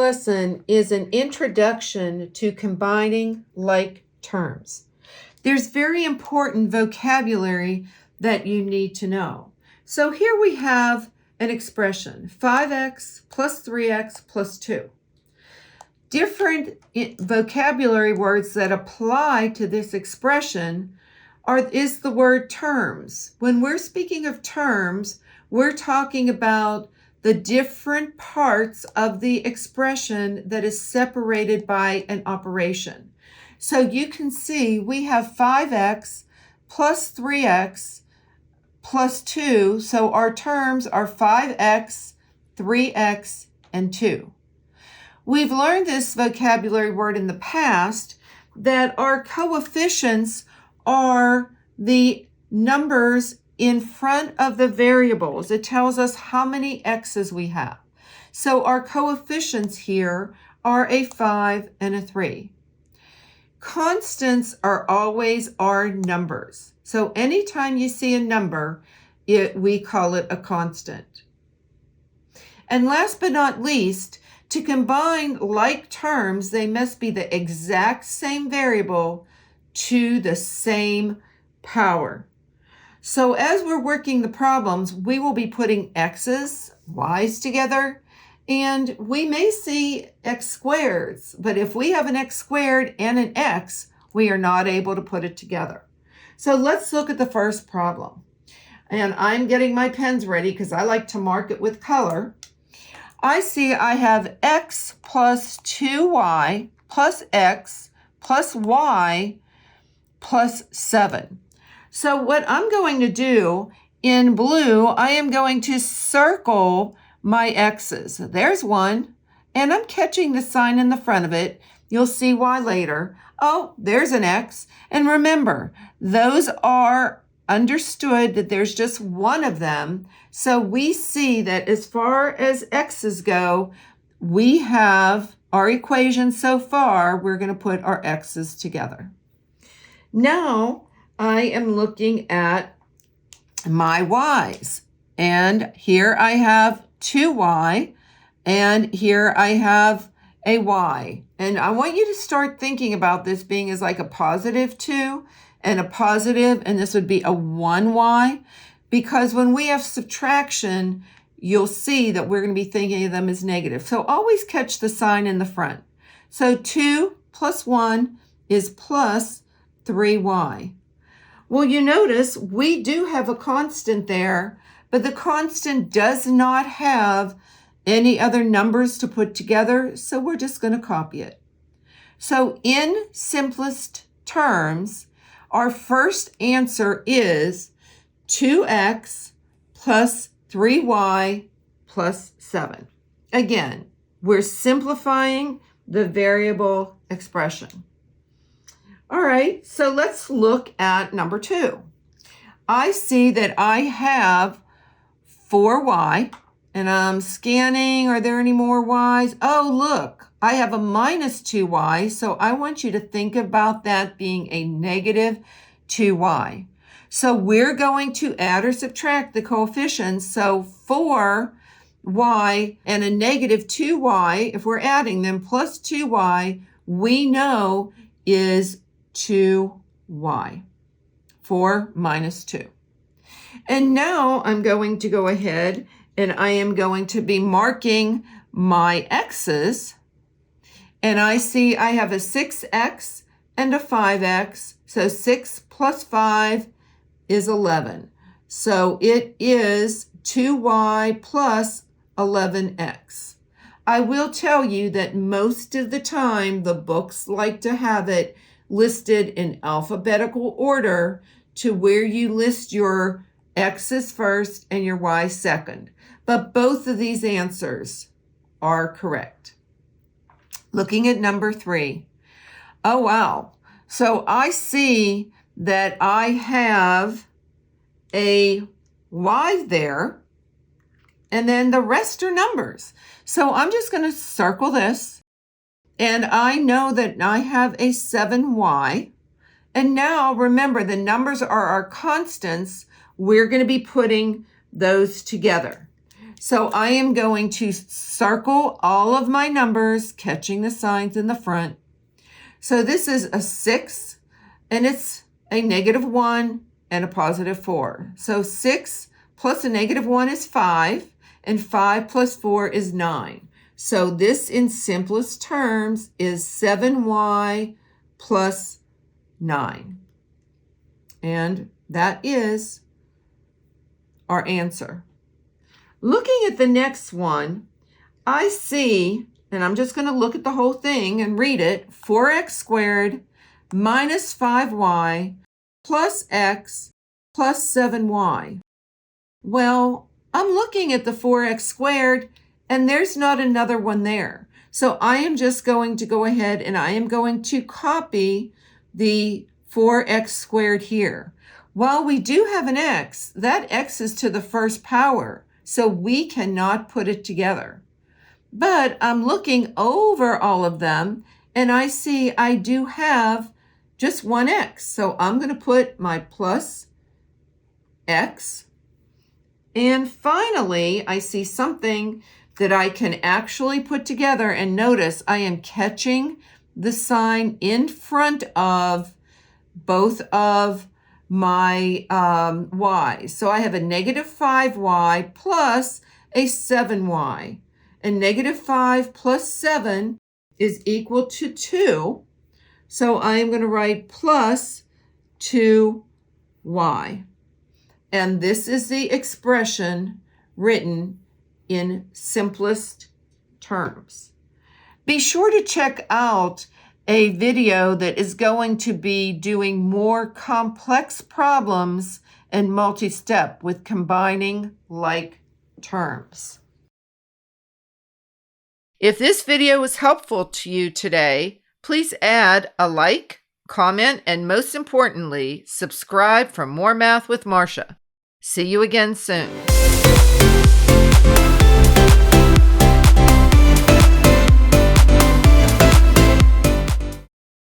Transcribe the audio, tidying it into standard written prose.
lesson is an introduction to combining like terms. There's very important vocabulary that you need to know. So here we have an expression, 5x plus 3x plus 2. Different vocabulary words that apply to this expression is the word terms. When we're speaking of terms, we're talking about the different parts of the expression that is separated by an operation. So you can see we have 5x plus 3x plus 2. So our terms are 5x, 3x, and 2. We've learned this vocabulary word in the past that our coefficients are the numbers in front of the variables. It tells us how many x's we have. So our coefficients here are a 5 and a 3. Constants are always our numbers. So anytime you see a number, we call it a constant. And last but not least, to combine like terms, they must be the exact same variable to the same power. So as we're working the problems, we will be putting x's, y's together, and we may see x squareds, but if we have an x squared and an x, we are not able to put it together. So let's look at the first problem. And I'm getting my pens ready because I like to mark it with color. I see I have x plus 2y plus x plus y plus 7. So what I'm going to do in blue, I am going to circle my x's. There's one, and I'm catching the sign in the front of it. You'll see why later. Oh, there's an x. And remember, those are understood that there's just one of them. So we see that as far as x's go, we have our equation so far. We're going to put our x's together. Now I am looking at my y's. And here I have 2y, and here I have a y. And I want you to start thinking about this being as like a positive 2 and a positive, and this would be a 1y, because when we have subtraction, you'll see that we're going to be thinking of them as negative. So always catch the sign in the front. So 2 plus 1 is plus 3y. Well, you notice we do have a constant there, but the constant does not have any other numbers to put together, so we're just going to copy it. So in simplest terms, our first answer is 2x plus 3y plus 7. Again, we're simplifying the variable expression. All right, so let's look at number 2. I see that I have 4y, and I'm scanning. Are there any more y's? Oh, look, I have a minus 2y, so I want you to think about that being a negative 2y. So we're going to add or subtract the coefficients. So 4y and a negative 2y, if we're adding them, plus 2y, we know is 2y. 4 minus 2. And now I'm going to go ahead and I am going to be marking my x's. And I see I have a 6x and a 5x. So 6 plus 5 is 11. So it is 2y plus 11x. I will tell you that most of the time the books like to have it listed in alphabetical order to where you list your x's first and your y second. But both of these answers are correct. Looking at number 3. Oh, wow. So I see that I have a y there, and then the rest are numbers. So I'm just going to circle this, and I know that I have a 7y. And now remember, the numbers are our constants. We're going to be putting those together. So I am going to circle all of my numbers, catching the signs in the front. So this is a 6, and it's a -1 and a +4. So 6 plus a -1 is 5, and 5 plus 4 is 9. So this, in simplest terms, is 7y plus 9. And that is our answer. Looking at the next one, I see, and I'm just going to look at the whole thing and read it, 4x squared minus 5y plus x plus 7y. Well, I'm looking at the 4x squared, and there's not another one there. So I am just going to go ahead and I am going to copy the 4x squared here. While we do have an x, that x is to the first power, so we cannot put it together. But I'm looking over all of them, and I see I do have just one x. So I'm going to put my plus x. And finally, I see something that I can actually put together, and notice I am catching the sign in front of both of my y. So I have a -5y plus a 7y. And -5 plus 7 is equal to 2. So I am going to write plus 2y. And this is the expression written in simplest terms. Be sure to check out a video that is going to be doing more complex problems and multi-step with combining like terms. If this video was helpful to you today, please add a like, comment, and most importantly, subscribe for more Math with Marcia. See you again soon.